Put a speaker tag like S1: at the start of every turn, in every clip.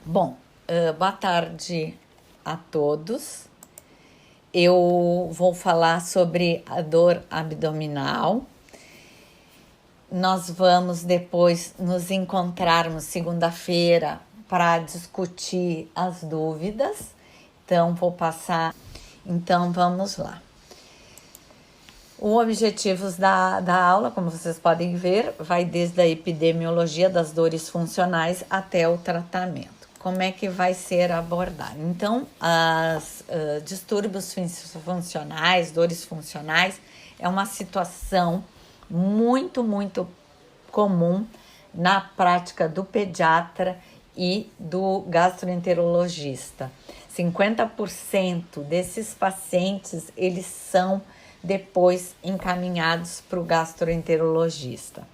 S1: Bom, boa tarde a todos. Eu vou falar sobre a dor abdominal. Nós vamos depois nos encontrarmos segunda-feira para discutir as dúvidas. Então, vou passar. Então, vamos lá. Os objetivos da aula, como vocês podem ver, vai desde a epidemiologia das dores funcionais até o tratamento. Como é que vai ser abordado? Então, os distúrbios funcionais, dores funcionais, é uma situação muito comum na prática do pediatra e do gastroenterologista. 50% desses pacientes, eles são depois encaminhados para o gastroenterologista.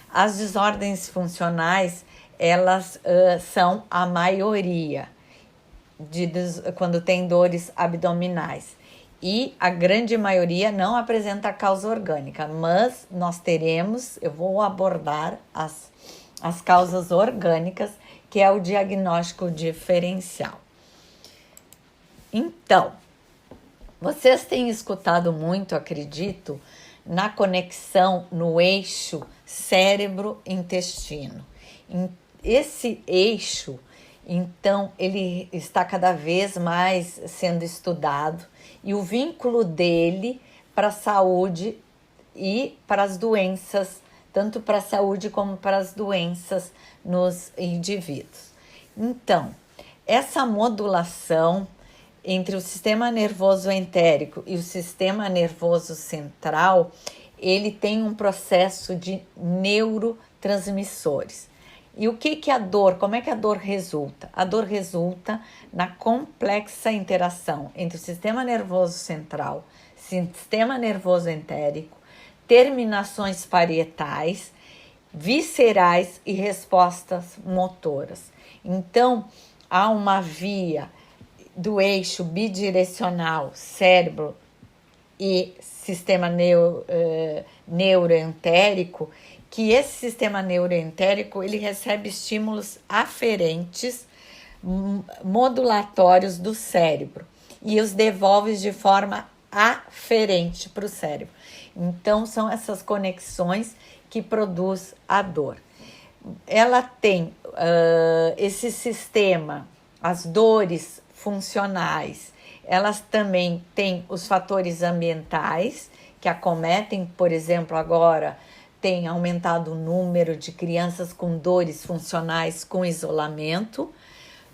S1: As desordens funcionais, elas são a maioria quando tem dores abdominais. E a grande maioria não apresenta causa orgânica, mas nós eu vou abordar as causas orgânicas, que é o diagnóstico diferencial. Então, vocês têm escutado muito, acredito, na conexão no eixo cérebro-intestino. Esse eixo, então, ele está cada vez mais sendo estudado e o vínculo dele para a saúde e para as doenças, tanto para a saúde como para as doenças nos indivíduos. Então, essa modulação entre o sistema nervoso entérico e o sistema nervoso central, ele tem um processo de neurotransmissores. E o que a dor, como é que a dor resulta? A dor resulta na complexa interação entre o sistema nervoso central, sistema nervoso entérico, terminações parietais, viscerais e respostas motoras. Então, há uma via do eixo bidirecional cérebro e sistema neuroentérico, que esse sistema neuroentérico ele recebe estímulos aferentes modulatórios do cérebro e os devolve de forma aferente para o cérebro. Então, são essas conexões que produz a dor. Ela tem esse sistema, as dores funcionais, elas também têm os fatores ambientais que acometem, por exemplo, agora tem aumentado o número de crianças com dores funcionais com isolamento,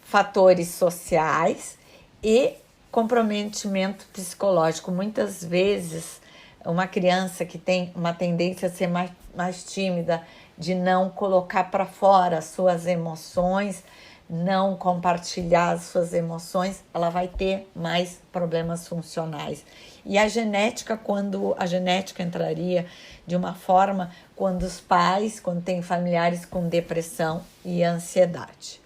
S1: fatores sociais e comprometimento psicológico. Muitas vezes, uma criança que tem uma tendência a ser mais tímida, de não colocar para fora as suas emoções, não compartilhar as suas emoções, ela vai ter mais problemas funcionais. E a genética entraria de uma forma quando tem familiares com depressão e ansiedade.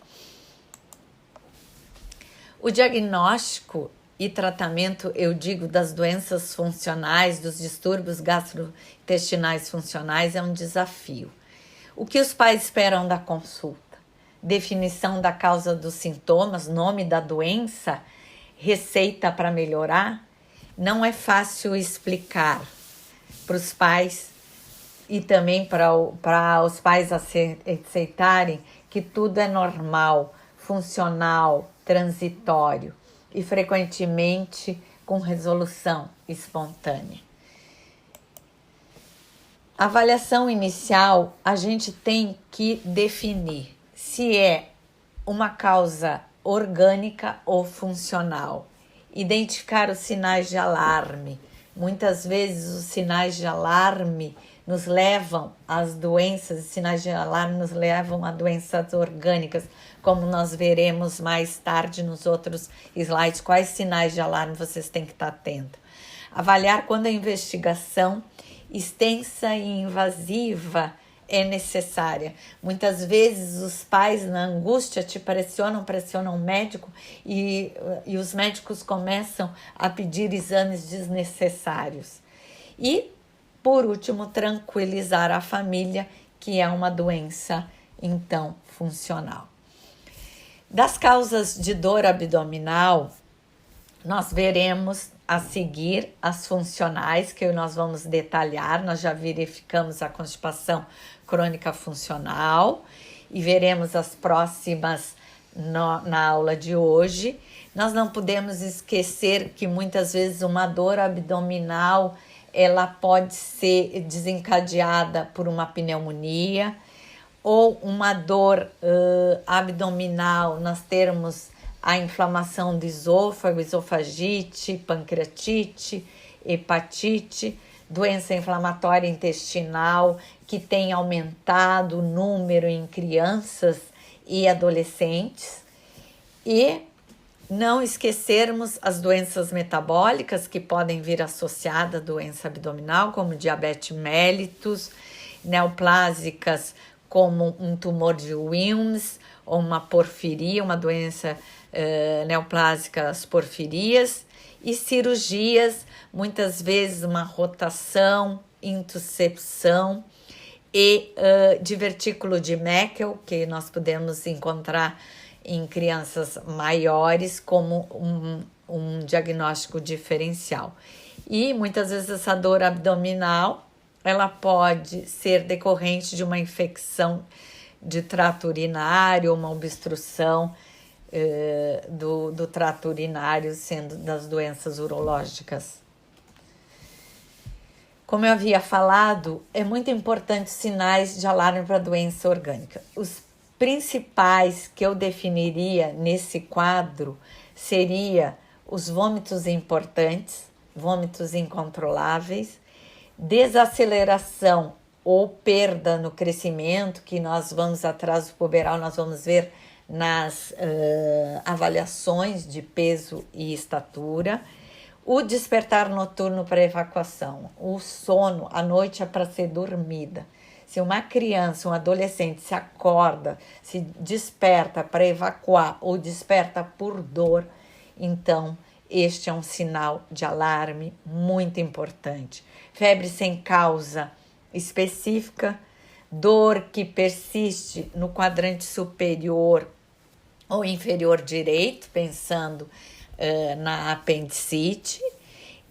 S1: O diagnóstico e tratamento, eu digo, das doenças funcionais, dos distúrbios gastrointestinais funcionais é um desafio. O que os pais esperam da consulta? Definição da causa dos sintomas, nome da doença, receita para melhorar. Não é fácil explicar para os pais e também para os pais aceitarem que tudo é normal, funcional, transitório e frequentemente com resolução espontânea. Avaliação inicial, a gente tem que definir se é uma causa orgânica ou funcional. Identificar os sinais de alarme. Muitas vezes os sinais de alarme nos levam às doenças, os sinais de alarme nos levam a doenças orgânicas, como nós veremos mais tarde nos outros slides, quais sinais de alarme vocês têm que estar atentos. Avaliar quando a investigação extensa e invasiva é necessária. Muitas vezes os pais, na angústia, te pressionam o médico e os médicos começam a pedir exames desnecessários. E, por último, tranquilizar a família, que é uma doença, então, funcional. Das causas de dor abdominal, nós veremos a seguir as funcionais, que nós vamos detalhar. Nós já verificamos a constipação crônica funcional e veremos as próximas na aula de hoje. Nós não podemos esquecer que muitas vezes uma dor abdominal ela pode ser desencadeada por uma pneumonia ou uma dor abdominal. Nós termos a inflamação do esôfago, esofagite, pancreatite, hepatite, doença inflamatória intestinal que tem aumentado o número em crianças e adolescentes. E não esquecermos as doenças metabólicas que podem vir associadas à doença abdominal, como diabetes mellitus, neoplásicas como um tumor de Wilms ou uma porfiria, uma doença neoplásica, as porfirias, e cirurgias, muitas vezes uma rotação, intuscepção e divertículo de Meckel, que nós podemos encontrar em crianças maiores como um diagnóstico diferencial. E muitas vezes essa dor abdominal ela pode ser decorrente de uma infecção de trato urinário, uma obstrução do trato urinário, sendo das doenças urológicas. Como eu havia falado, é muito importante sinais de alarme para doença orgânica. Os principais que eu definiria nesse quadro seria os vômitos importantes, vômitos incontroláveis, desaceleração ou perda no crescimento, que nós vamos, atraso puberal, nós vamos ver nas avaliações de peso e estatura, o despertar noturno para evacuação, o sono, a noite é para ser dormida. Se uma criança, um adolescente se acorda, se desperta para evacuar ou desperta por dor, então este é um sinal de alarme muito importante. Febre sem causa específica, dor que persiste no quadrante superior ou inferior direito, pensando na apendicite,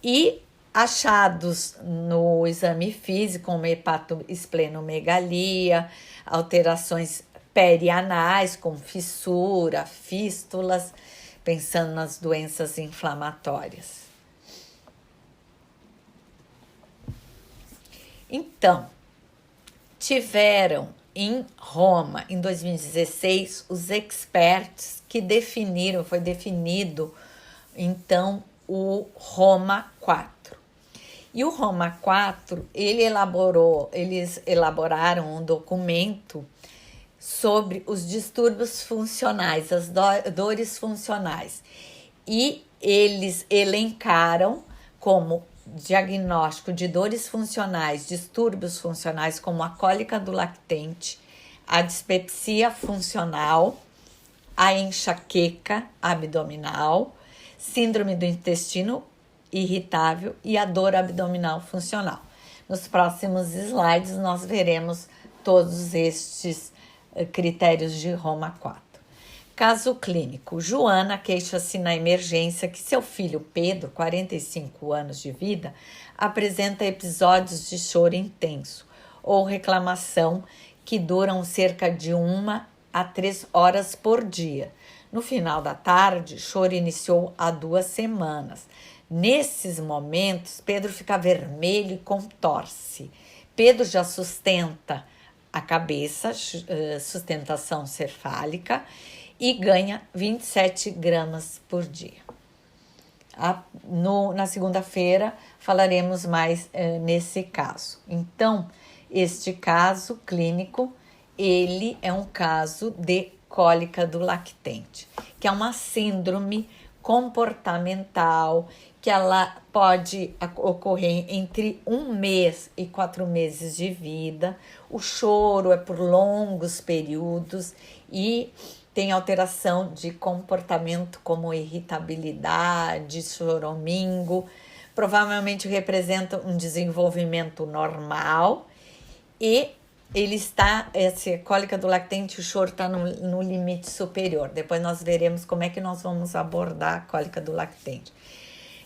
S1: e achados no exame físico, como hepatoesplenomegalia, alterações perianais, com fissura, fístulas, pensando nas doenças inflamatórias. Então, tiveram em Roma, em 2016, os experts que definiram, foi definido, então, o Roma 4. E o Roma 4, eles elaboraram um documento sobre os distúrbios funcionais, as dores funcionais. E eles elencaram como diagnóstico de dores funcionais, distúrbios funcionais, como a cólica do lactente, a dispepsia funcional, a enxaqueca abdominal, síndrome do intestino irritável e a dor abdominal funcional. Nos próximos slides nós veremos todos estes critérios de Roma 4. Caso clínico: Joana queixa-se na emergência que seu filho Pedro, 45 anos de vida, apresenta episódios de choro intenso ou reclamação que duram cerca de 1 a 3 horas por dia. No final da tarde, choro iniciou há 2 semanas. Nesses momentos, Pedro fica vermelho e contorce. Pedro já sustenta a cabeça, sustentação cefálica, e ganha 27 gramas por dia. Na segunda-feira falaremos mais nesse caso. Então, este caso clínico, ele é um caso de cólica do lactente, que é uma síndrome comportamental, que ela pode ocorrer entre 1 mês e 4 meses de vida. O choro é por longos períodos e tem alteração de comportamento como irritabilidade, choramingo. Provavelmente representa um desenvolvimento normal e essa cólica do lactente, o choro está no limite superior. Depois nós veremos como é que nós vamos abordar a cólica do lactente.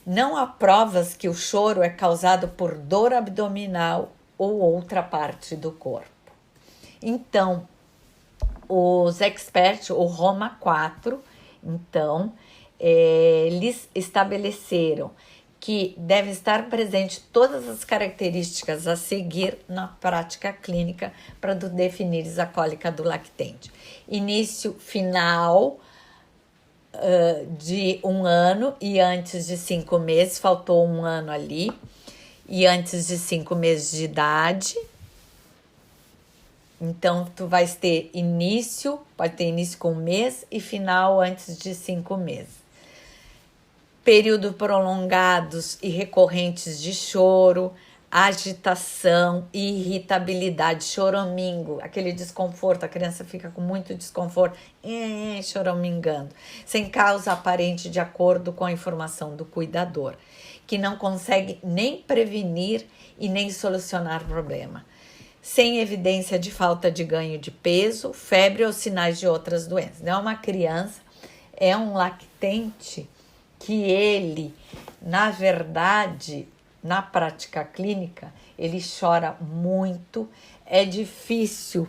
S1: Não há provas que o choro é causado por dor abdominal ou outra parte do corpo. Então, os experts, o Roma 4, então, eles estabeleceram que deve estar presente todas as características a seguir na prática clínica para definir a cólica do lactente. Início, final de 1 ano e antes de 5 meses, faltou 1 ano ali, e antes de 5 meses de idade. Então, tu vais ter início, pode ter início com 1 mês e final antes de 5 meses. Períodos prolongados e recorrentes de choro, agitação e irritabilidade, choramingo, aquele desconforto, a criança fica com muito desconforto, choramingando, sem causa aparente de acordo com a informação do cuidador, que não consegue nem prevenir e nem solucionar o problema, sem evidência de falta de ganho de peso, febre ou sinais de outras doenças. Não é uma criança, é um lactente que ele, na verdade, na prática clínica, ele chora muito, é difícil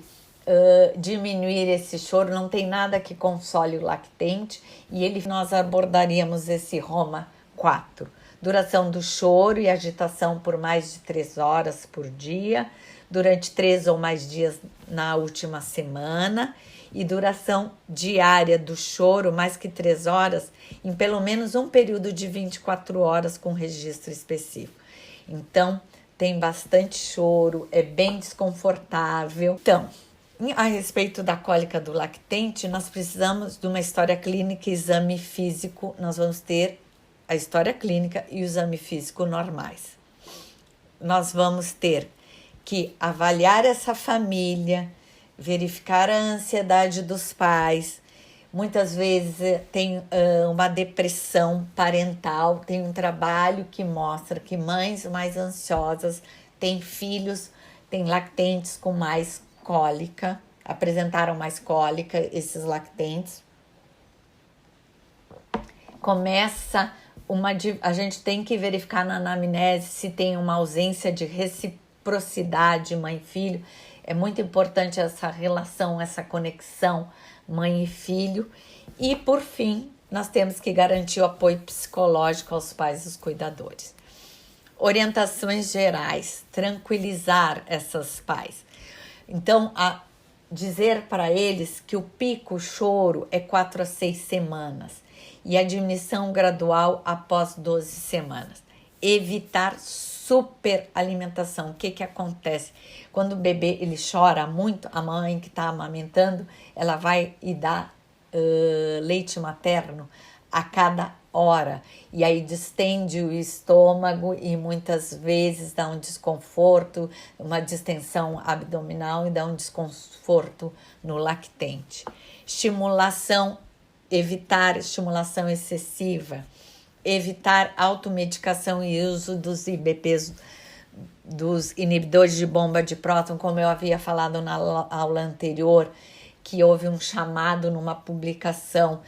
S1: diminuir esse choro, não tem nada que console o lactente, e nós abordaríamos esse Roma 4. Duração do choro e agitação por mais de 3 horas por dia, durante 3 ou mais dias na última semana, e duração diária do choro, mais que 3 horas, em pelo menos um período de 24 horas com registro específico. Então, tem bastante choro, é bem desconfortável. Então, a respeito da cólica do lactente, nós precisamos de uma história clínica e exame físico. Nós vamos ter a história clínica e o exame físico normais. Nós vamos ter que avaliar essa família, verificar a ansiedade dos pais. Muitas vezes tem uma depressão parental, tem um trabalho que mostra que mães mais ansiosas têm filhos, têm lactentes com mais cólica, apresentaram mais cólica, esses lactentes. A gente tem que verificar na anamnese se tem uma ausência de reciprocidade mãe-filho. É muito importante essa relação, essa conexão mãe e filho. E, por fim, nós temos que garantir o apoio psicológico aos pais e aos cuidadores. Orientações gerais, tranquilizar esses pais. Então, dizer para eles que o pico choro é 4 a 6 semanas e a diminuição gradual após 12 semanas. Evitar superalimentação. O que acontece? Quando o bebê ele chora muito, a mãe que está amamentando, ela vai e dá leite materno a cada hora. E aí distende o estômago e muitas vezes dá um desconforto, uma distensão abdominal e dá um desconforto no lactente. Evitar estimulação excessiva. Evitar automedicação e uso dos IBPs, dos inibidores de bomba de próton, como eu havia falado na aula anterior, que houve um chamado numa publicação.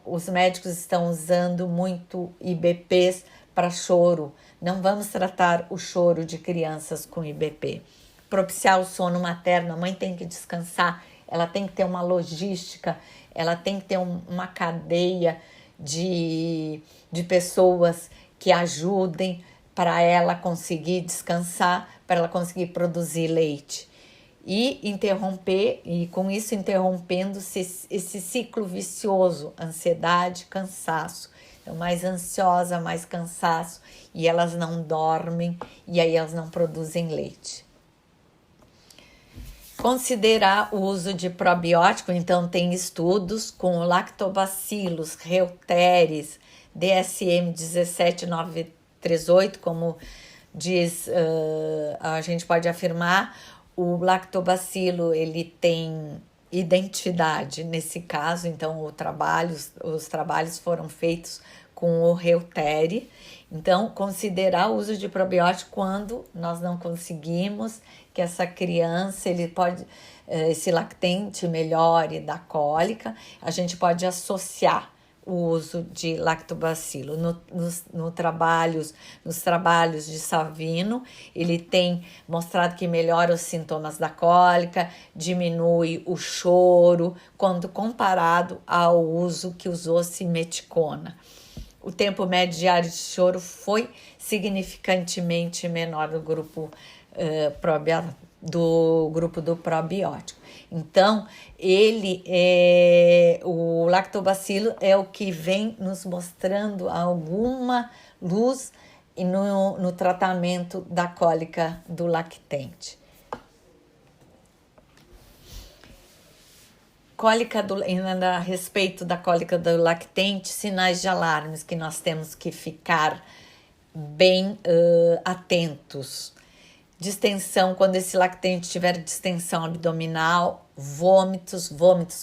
S1: Os médicos estão usando muito IBPs para choro. Não vamos tratar o choro de crianças com IBP. Propiciar o sono materno, a mãe tem que descansar, ela tem que ter uma logística, ela tem que ter uma cadeia de pessoas que ajudem para ela conseguir descansar, para ela conseguir produzir leite. E com isso interrompendo esse ciclo vicioso, ansiedade, cansaço. Então, mais ansiosa, mais cansaço, e elas não dormem, e aí elas não produzem leite. Considerar o uso de probiótico, então tem estudos com lactobacillus, reuteri, DSM 17938, como diz, a gente pode afirmar, o lactobacilo ele tem identidade nesse caso, então os trabalhos foram feitos com o Reuteri. Então, considerar o uso de probiótico quando nós não conseguimos que essa criança, esse lactente melhore da cólica, a gente pode associar o uso de lactobacilo. Nos trabalhos de Savino, ele tem mostrado que melhora os sintomas da cólica, diminui o choro, quando comparado ao uso que usou simeticona. O tempo médio diário de choro foi significantemente menor no grupo do probiótico. Então, o lactobacilo é o que vem nos mostrando alguma luz no tratamento da cólica do lactente. A respeito da cólica do lactente, sinais de alarmes que nós temos que ficar bem atentos. Distensão, quando esse lactente tiver distensão abdominal, vômitos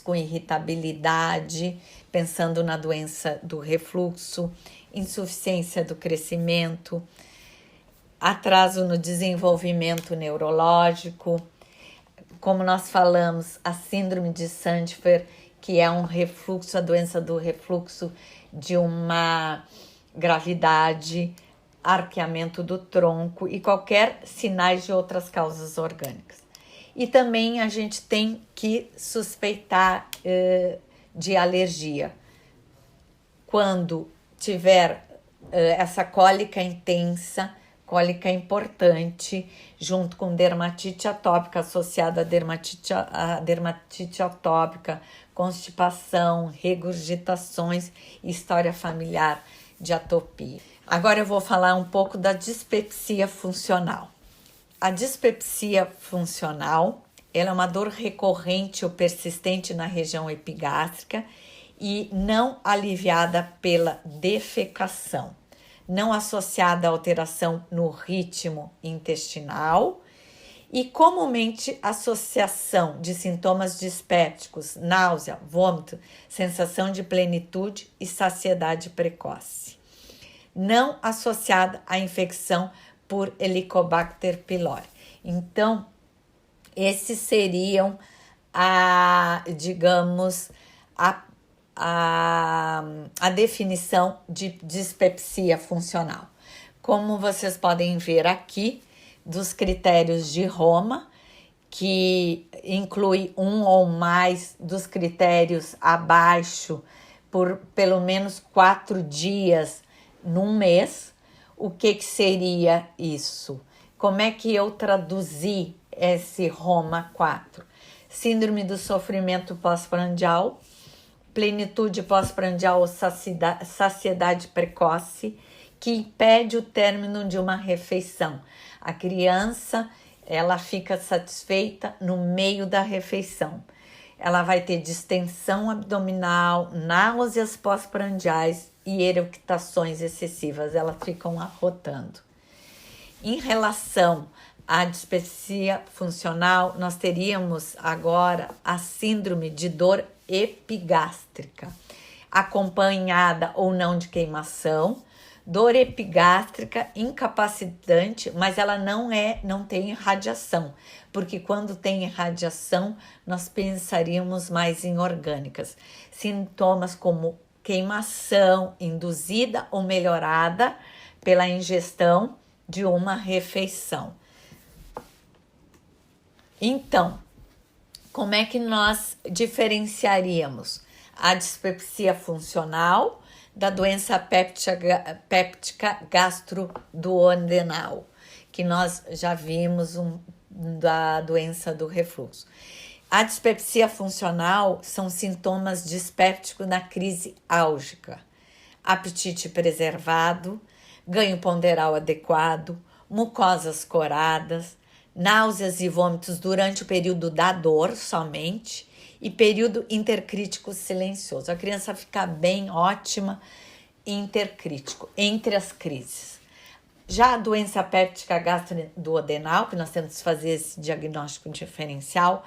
S1: com irritabilidade, pensando na doença do refluxo, insuficiência do crescimento, atraso no desenvolvimento neurológico. Como nós falamos, a síndrome de Sandfer, que é a doença do refluxo de uma gravidade, arqueamento do tronco e qualquer sinais de outras causas orgânicas. E também a gente tem que suspeitar de alergia. Quando tiver essa cólica intensa, cólica importante, junto com dermatite atópica associada à dermatite atópica, constipação, regurgitações e história familiar de atopia. Agora eu vou falar um pouco da dispepsia funcional. A dispepsia funcional, ela é uma dor recorrente ou persistente na região epigástrica e não aliviada pela defecação, não associada a alteração no ritmo intestinal e comumente associação de sintomas dispépticos, náusea, vômito, sensação de plenitude e saciedade precoce. Não associada à infecção por Helicobacter pylori. Então, esses seriam a definição de dispepsia funcional. Como vocês podem ver aqui, dos critérios de Roma, que inclui um ou mais dos critérios abaixo por pelo menos 4 dias num mês. O que seria isso? Como é que eu traduzi esse Roma 4? Síndrome do sofrimento pós-prandial, plenitude pós-prandial ou saciedade precoce, que impede o término de uma refeição. A criança, ela fica satisfeita no meio da refeição. Ela vai ter distensão abdominal, náuseas pós-prandiais e eructações excessivas, elas ficam arrotando. Em relação à dispepsia funcional, nós teríamos agora a síndrome de dor epigástrica, acompanhada ou não de queimação, dor epigástrica incapacitante, mas ela não tem radiação, porque quando tem radiação, nós pensaríamos mais em orgânicas. Sintomas como queimação induzida ou melhorada pela ingestão de uma refeição. Então, como é que nós diferenciaríamos a dispepsia funcional da doença péptica gastroduodenal, que nós já vimos da doença do refluxo? A dispepsia funcional são sintomas dispépticos na crise álgica, apetite preservado, ganho ponderal adequado, mucosas coradas, náuseas e vômitos durante o período da dor somente e período intercrítico silencioso. A criança fica bem, ótima, intercrítico, entre as crises. Já a doença péptica gastroduodenal, que nós temos que fazer esse diagnóstico diferencial,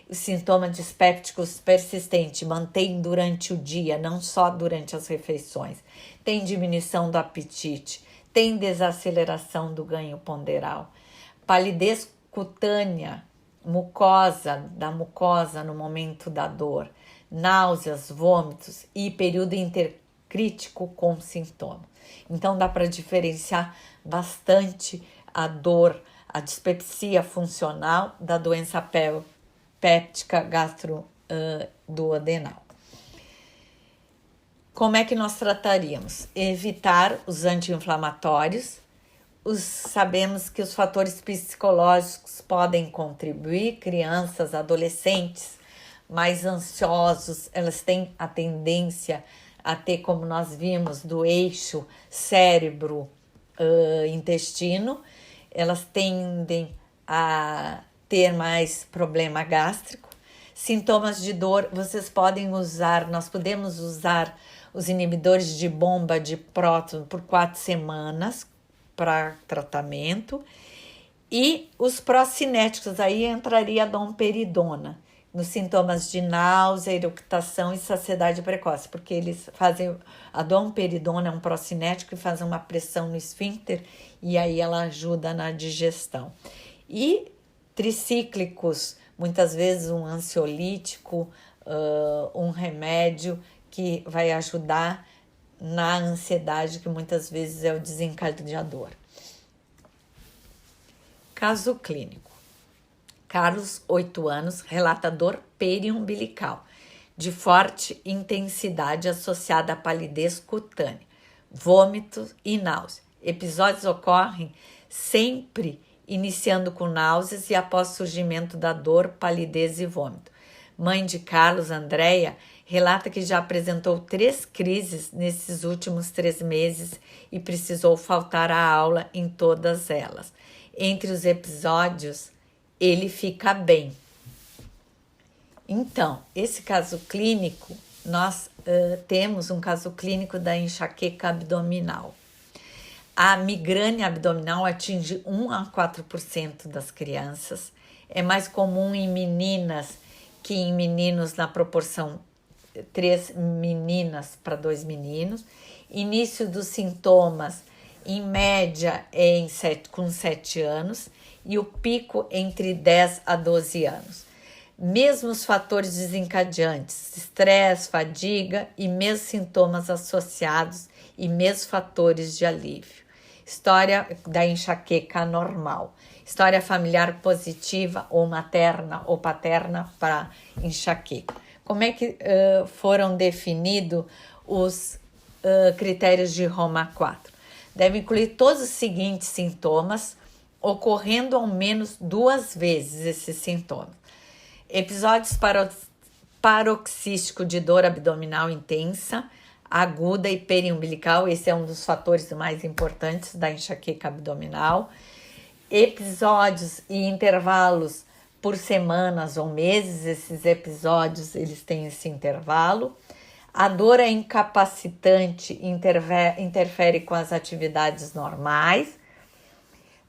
S1: Os sintomas dispépticos persistentes mantém durante o dia, não só durante as refeições. Tem diminuição do apetite, tem desaceleração do ganho ponderal. Palidez cutânea, da mucosa no momento da dor, náuseas, vômitos e período intercrítico com sintoma. Então dá para diferenciar bastante a dor, a dispepsia funcional da doença péptica gastroduodenal. Como é que nós trataríamos? Evitar os anti-inflamatórios. Sabemos que os fatores psicológicos podem contribuir. Crianças, adolescentes mais ansiosos, elas têm a tendência a ter, como nós vimos, do eixo cérebro-intestino. Elas tendem a ter mais problema gástrico. Sintomas de dor, nós podemos usar os inibidores de bomba de próton por 4 semanas para tratamento. E os procinéticos, aí entraria a domperidona, nos sintomas de náusea, eructação e saciedade precoce, porque eles fazem, a domperidona é um procinético que faz uma pressão no esfíncter e aí ela ajuda na digestão. E tricíclicos, muitas vezes um ansiolítico, um remédio que vai ajudar na ansiedade, que muitas vezes é o desencadeador. Caso clínico. Carlos, 8 anos, relata dor periumbilical, de forte intensidade associada à palidez cutânea, vômitos e náusea. Episódios ocorrem sempre iniciando com náuseas e após surgimento da dor, palidez e vômito. Mãe de Carlos, Andréia, relata que já apresentou 3 crises nesses últimos 3 meses e precisou faltar à aula em todas elas. Entre os episódios, ele fica bem. Então, esse caso clínico, nós temos um caso clínico da enxaqueca abdominal. A migrânia abdominal atinge 1 a 4% das crianças. É mais comum em meninas que em meninos, na proporção 3 meninas para 2 meninos. Início dos sintomas, em média, com 7 anos e o pico entre 10 a 12 anos. Mesmos fatores desencadeantes, estresse, fadiga e mesmos sintomas associados e mesmos fatores de alívio. História da enxaqueca normal. História familiar positiva ou materna ou paterna para enxaqueca. Como é que foram definidos os critérios de Roma 4? Deve incluir todos os seguintes sintomas, ocorrendo ao menos 2 vezes esses sintomas. Episódios paroxísticos de dor abdominal intensa, aguda e periumbilical, esse é um dos fatores mais importantes da enxaqueca abdominal. Episódios e intervalos por semanas ou meses, esses episódios eles têm esse intervalo. A dor é incapacitante, interfere com as atividades normais.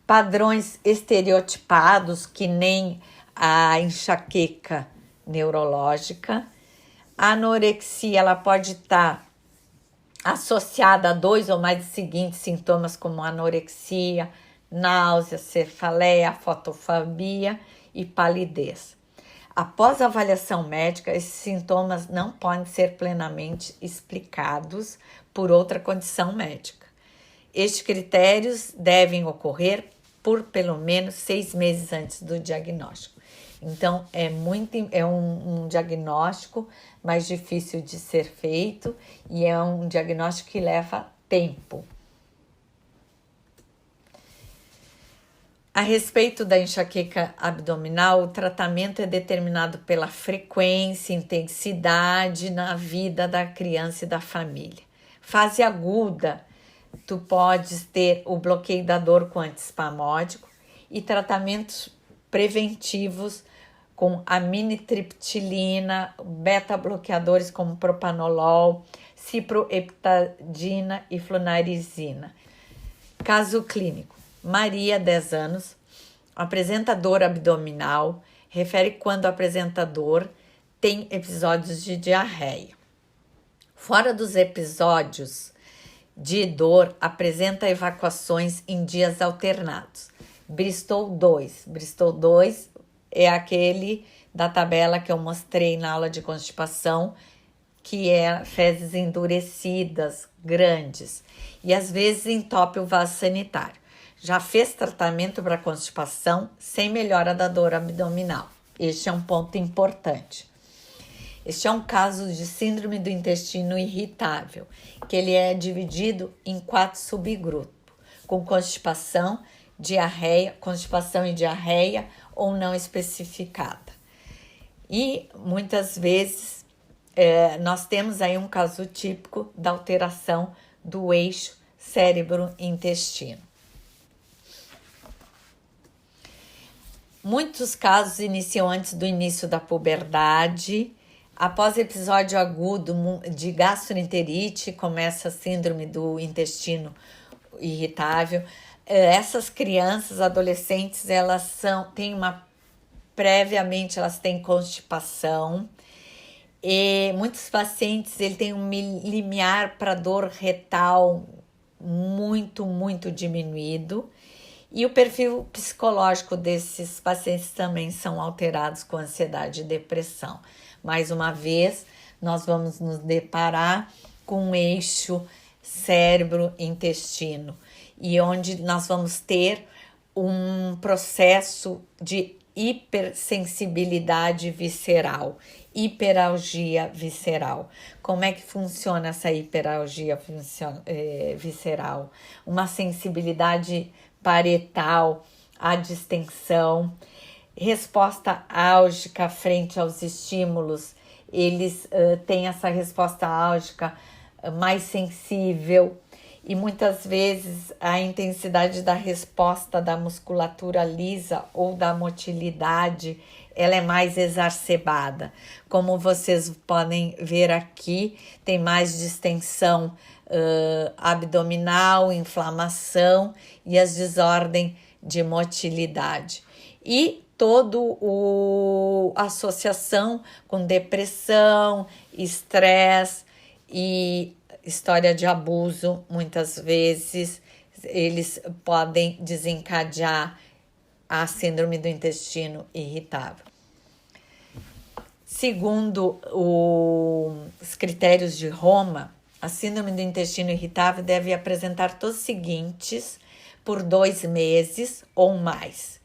S1: Padrões estereotipados, que nem a enxaqueca neurológica. A anorexia, ela pode estar associada a 2 ou mais dos seguintes sintomas, como anorexia, náusea, cefaleia, fotofobia e palidez. Após a avaliação médica, esses sintomas não podem ser plenamente explicados por outra condição médica. Estes critérios devem ocorrer por pelo menos 6 meses antes do diagnóstico. Então, é um diagnóstico mais difícil de ser feito e é um diagnóstico que leva tempo. A respeito da enxaqueca abdominal, o tratamento é determinado pela frequência e intensidade na vida da criança e da família. Fase aguda, tu podes ter o bloqueio da dor com antiespasmódico e tratamentos preventivos com amitriptilina, beta-bloqueadores como propanolol, ciproheptadina e flunarizina. Caso clínico. Maria, 10 anos, apresenta dor abdominal, refere quando o apresentador tem episódios de diarreia. Fora dos episódios de dor, apresenta evacuações em dias alternados. Bristol 2. Bristol 2 é aquele da tabela que eu mostrei na aula de constipação, que é fezes endurecidas, grandes, e às vezes entope o vaso sanitário. Já fez tratamento para constipação sem melhora da dor abdominal. Este é um ponto importante. Este é um caso de síndrome do intestino irritável, que ele é dividido em 4 subgrupos, com constipação e diarreia ou não especificada. E muitas vezes nós temos aí um caso típico da alteração do eixo cérebro-intestino. Muitos casos iniciam antes do início da puberdade. Após episódio agudo de gastroenterite, começa a síndrome do intestino irritável. Essas crianças, adolescentes, elas têm constipação. E muitos pacientes têm um limiar para dor retal muito diminuído. E o perfil psicológico desses pacientes também são alterados com ansiedade e depressão. Mais uma vez, nós vamos nos deparar com um eixo cérebro-intestino e onde nós vamos ter um processo de hipersensibilidade visceral, hiperalgia visceral. Como é que funciona essa hiperalgia visceral? Uma sensibilidade parietal à distensão, resposta álgica frente aos estímulos. Eles têm essa resposta álgica mais sensível e muitas vezes a intensidade da resposta da musculatura lisa ou da motilidade ela é mais exacerbada. Como vocês podem ver aqui, tem mais distensão abdominal, inflamação e as desordens de motilidade. E todo a associação com depressão, estresse e história de abuso, muitas vezes eles podem desencadear a síndrome do intestino irritável. Segundo os critérios de Roma, a síndrome do intestino irritável deve apresentar todos os seguintes por 2 meses ou mais.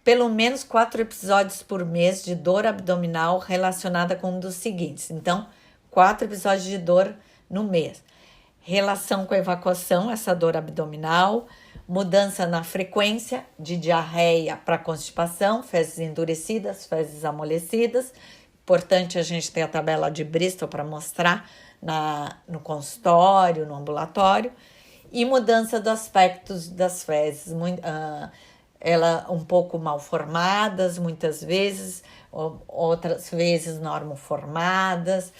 S1: Pelo menos 4 episódios por mês de dor abdominal relacionada com um dos seguintes. Então, 4 episódios de dor no mês. Relação com a evacuação, essa dor abdominal, mudança na frequência de diarreia para constipação, fezes endurecidas, fezes amolecidas. Importante a gente ter a tabela de Bristol para mostrar no consultório, no ambulatório. E mudança do aspecto das fezes, ela um pouco mal formadas, muitas vezes, outras vezes normoformadas.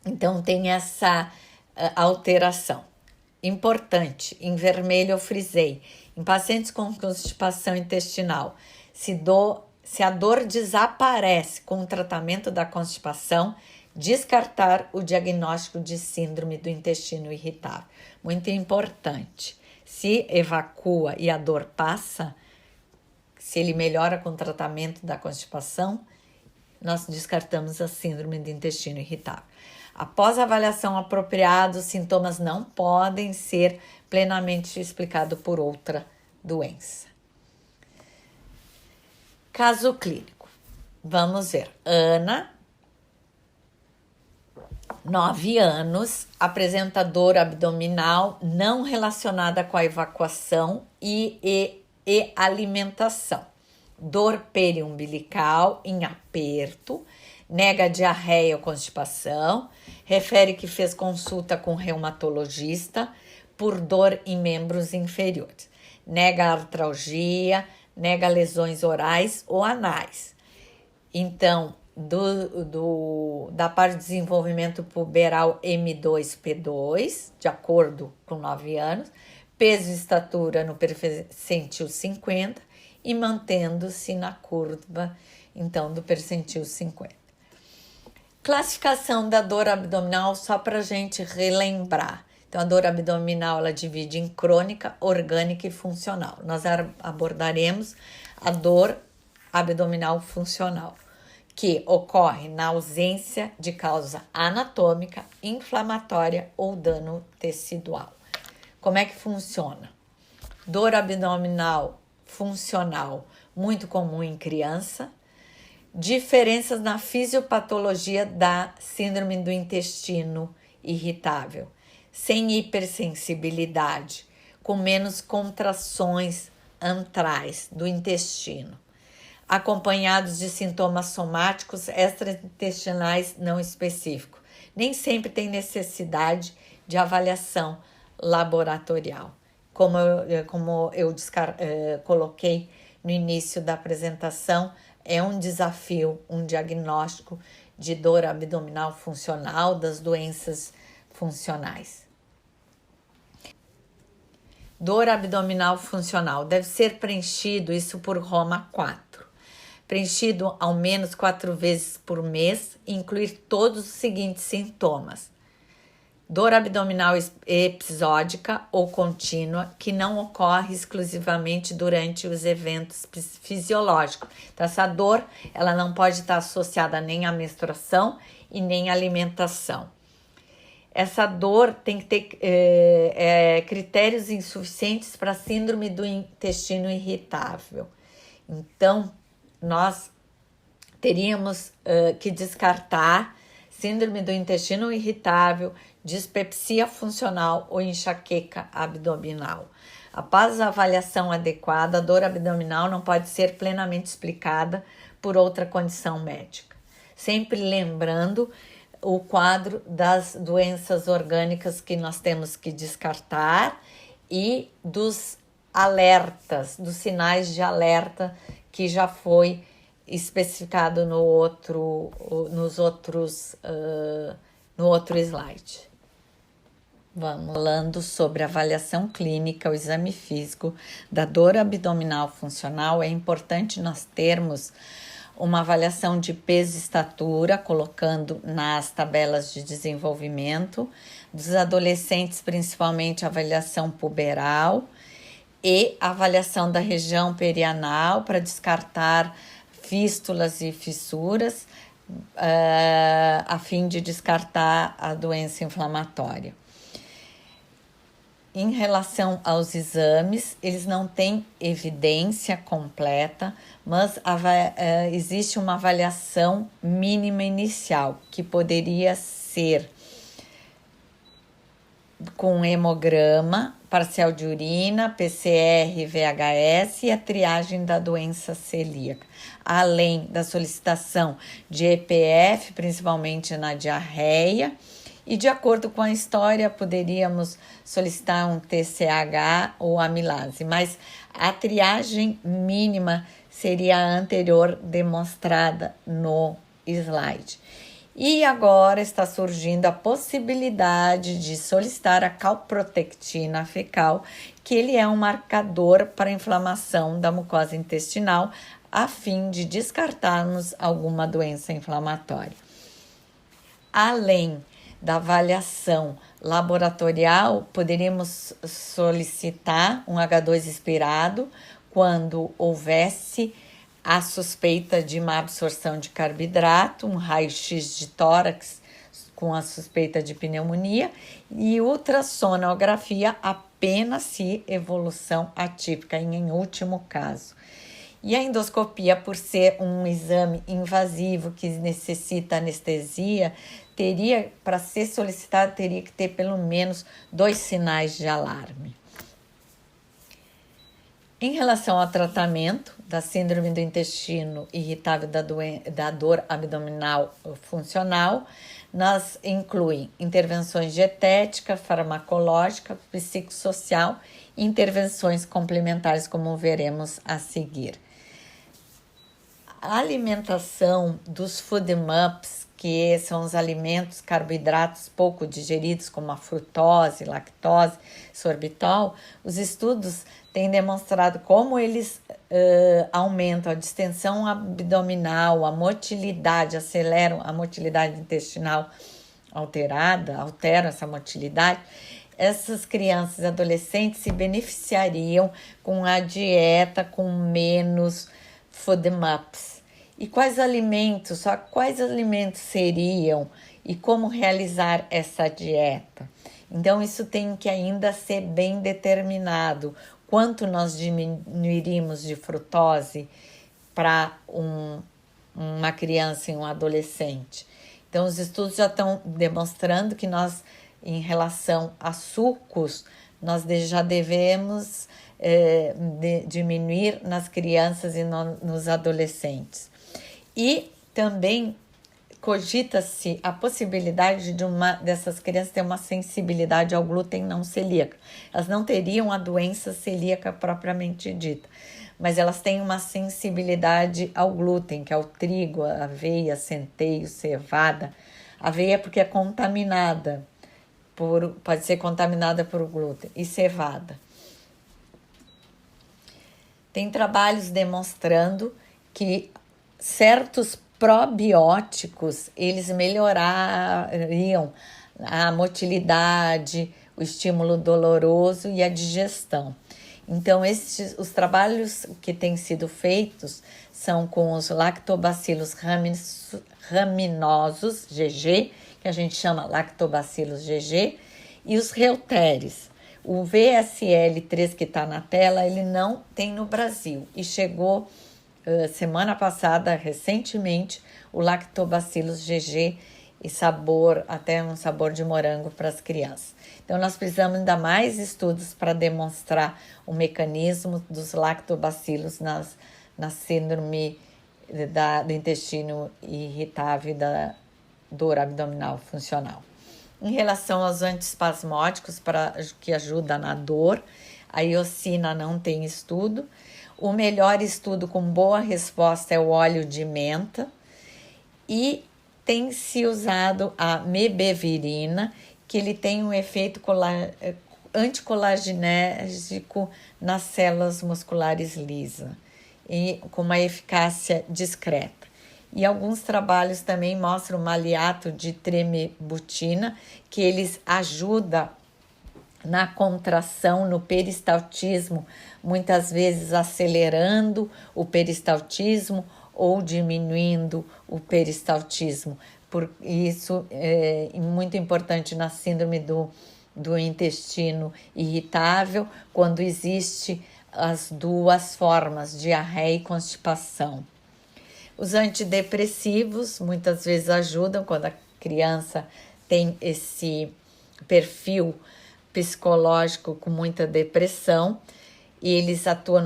S1: Então, tem essa alteração. Importante, em vermelho eu frisei, em pacientes com constipação intestinal, se a dor desaparece com o tratamento da constipação, descartar o diagnóstico de síndrome do intestino irritável. Muito importante. Se evacua e a dor passa, se ele melhora com o tratamento da constipação, nós descartamos a síndrome do intestino irritável. Após a avaliação apropriada, os sintomas não podem ser plenamente explicados por outra doença. Caso clínico. Vamos ver. Ana, 9 anos, apresenta dor abdominal não relacionada com a evacuação e alimentação. Dor periumbilical em aperto, nega diarreia ou constipação, refere que fez consulta com reumatologista por dor em membros inferiores, nega artralgia, nega lesões orais ou anais. Então, da parte de desenvolvimento puberal M2P2, de acordo com 9 anos, peso e estatura no percentil 50 e mantendo-se na curva então, do percentil 50. Classificação da dor abdominal, só para a gente relembrar. Então, a dor abdominal, ela divide em crônica, orgânica e funcional. Nós abordaremos a dor abdominal funcional, que ocorre na ausência de causa anatômica, inflamatória ou dano tecidual. Como é que funciona? Dor abdominal funcional, muito comum em criança. Diferenças na fisiopatologia da síndrome do intestino irritável, sem hipersensibilidade, com menos contrações antrais do intestino, acompanhados de sintomas somáticos extraintestinais não específicos. Nem sempre tem necessidade de avaliação laboratorial, como eu coloquei no início da apresentação. É um desafio, um diagnóstico de dor abdominal funcional, das doenças funcionais. Dor abdominal funcional deve ser preenchido, isso por Roma 4. Preenchido ao menos 4 vezes por mês e incluir todos os seguintes sintomas. Dor abdominal episódica ou contínua, que não ocorre exclusivamente durante os eventos fisiológicos. Então, essa dor, ela não pode estar associada nem à menstruação e nem à alimentação. Essa dor tem que ter critérios insuficientes para a síndrome do intestino irritável. Então, nós teríamos que descartar síndrome do intestino irritável, dispepsia funcional ou enxaqueca abdominal. Após a avaliação adequada, a dor abdominal não pode ser plenamente explicada por outra condição médica. Sempre lembrando o quadro das doenças orgânicas que nós temos que descartar e dos alertas, dos sinais de alerta que já foi especificado no outro slide. Vamos falando sobre avaliação clínica, o exame físico da dor abdominal funcional. É importante nós termos uma avaliação de peso e estatura, colocando nas tabelas de desenvolvimento, dos adolescentes, principalmente a avaliação puberal e a avaliação da região perianal para descartar fístulas e fissuras, a fim de descartar a doença inflamatória. Em relação aos exames, eles não têm evidência completa, mas existe uma avaliação mínima inicial, que poderia ser com hemograma, parcial de urina, PCR, VHS e a triagem da doença celíaca, além da solicitação de EPF, principalmente na diarreia. E de acordo com a história, poderíamos solicitar um TCH ou amilase, mas a triagem mínima seria a anterior demonstrada no slide. E agora está surgindo a possibilidade de solicitar a calprotectina fecal, que ele é um marcador para inflamação da mucosa intestinal, a fim de descartarmos alguma doença inflamatória. Além da avaliação laboratorial, poderíamos solicitar um H2 expirado quando houvesse a suspeita de má absorção de carboidrato, um raio-x de tórax com a suspeita de pneumonia e ultrassonografia apenas se evolução atípica, em último caso. E a endoscopia, por ser um exame invasivo que necessita anestesia, para ser solicitado, teria que ter pelo menos 2 sinais de alarme. Em relação ao tratamento da síndrome do intestino irritável da dor abdominal funcional, nós incluem intervenções dietética, farmacológica, psicossocial e intervenções complementares, como veremos a seguir. A alimentação dos FODMAPs, que são os alimentos, carboidratos pouco digeridos, como a frutose, lactose, sorbitol, os estudos têm demonstrado como eles aumentam a distensão abdominal, a motilidade, aceleram a motilidade intestinal alteram essa motilidade. Essas crianças e adolescentes se beneficiariam com a dieta com menos FODMAPs. E quais alimentos seriam e como realizar essa dieta? Então, isso tem que ainda ser bem determinado. Quanto nós diminuiríamos de frutose para uma criança e um adolescente? Então, os estudos já estão demonstrando que nós, em relação a sucos, nós já devemos diminuir nas crianças e nos adolescentes. E também cogita-se a possibilidade de uma dessas crianças ter uma sensibilidade ao glúten não celíaca. Elas não teriam a doença celíaca propriamente dita, mas elas têm uma sensibilidade ao glúten, que é o trigo, a aveia, centeio, cevada. A aveia porque é contaminada, pode ser contaminada por glúten, e cevada. Tem trabalhos demonstrando que certos probióticos, eles melhorariam a motilidade, o estímulo doloroso e a digestão. Então, os trabalhos que têm sido feitos são com os lactobacillus raminosos, GG, que a gente chama lactobacillus GG, e os reuteres. O VSL3 que está na tela, ele não tem no Brasil e chegou semana passada, recentemente, o lactobacillus GG e até um sabor de morango para as crianças. Então, nós precisamos ainda mais estudos para demonstrar o mecanismo dos lactobacilos na síndrome do intestino irritável e da dor abdominal funcional. Em relação aos antiespasmódicos que ajudam na dor, a iosina não tem estudo. O melhor estudo com boa resposta é o óleo de menta e tem se usado a mebevirina, que ele tem um efeito anticolaginérgico nas células musculares lisas e com uma eficácia discreta. E alguns trabalhos também mostram o maliato de tremebutina, que eles ajudam na contração, no peristaltismo, muitas vezes acelerando o peristaltismo ou diminuindo o peristaltismo. Por isso é muito importante na síndrome do intestino irritável, quando existe as duas formas, diarreia e constipação. Os antidepressivos muitas vezes ajudam quando a criança tem esse perfil psicológico com muita depressão, e eles atuam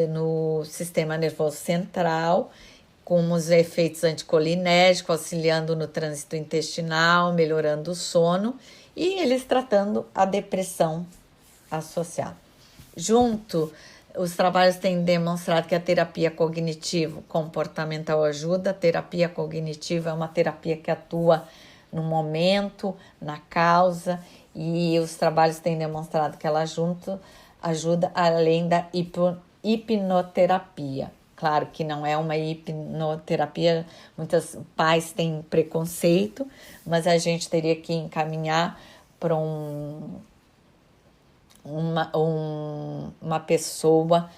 S1: no sistema nervoso central, com os efeitos anticolinérgicos, auxiliando no trânsito intestinal, melhorando o sono, e eles tratando a depressão associada. Os trabalhos têm demonstrado que a terapia cognitivo-comportamental ajuda. A terapia cognitiva é uma terapia que atua no momento, na causa, e os trabalhos têm demonstrado que ela ajuda além da hipnoterapia. Claro que não é uma hipnoterapia, muitos pais têm preconceito, mas a gente teria que encaminhar para uma pessoa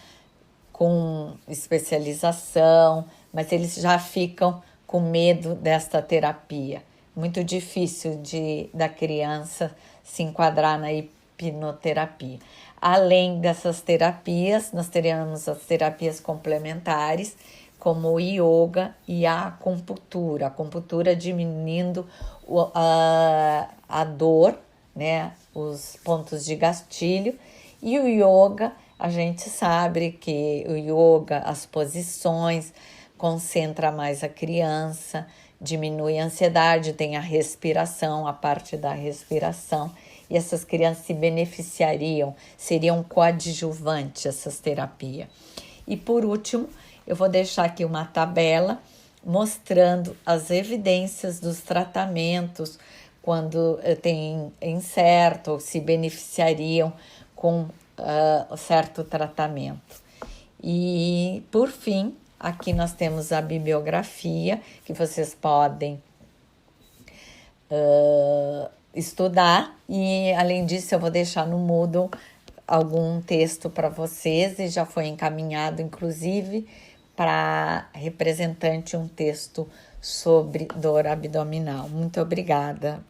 S1: com especialização, mas eles já ficam com medo desta terapia. Muito difícil da criança se enquadrar na hipnoterapia. Além dessas terapias, nós teríamos as terapias complementares, como o yoga e a acupuntura. A acupuntura diminuindo a dor, né, os pontos de gastilho, e o yoga, a gente sabe que o yoga, as posições, concentra mais a criança, diminui a ansiedade, tem a respiração, a parte da respiração, e essas crianças se beneficiariam, seriam coadjuvantes essas terapias. E por último, eu vou deixar aqui uma tabela mostrando as evidências dos tratamentos, quando tem incerto, ou se beneficiariam com certo tratamento. E, por fim, aqui nós temos a bibliografia, que vocês podem estudar, e além disso eu vou deixar no Moodle algum texto para vocês, e já foi encaminhado inclusive para representante um texto sobre dor abdominal. Muito obrigada.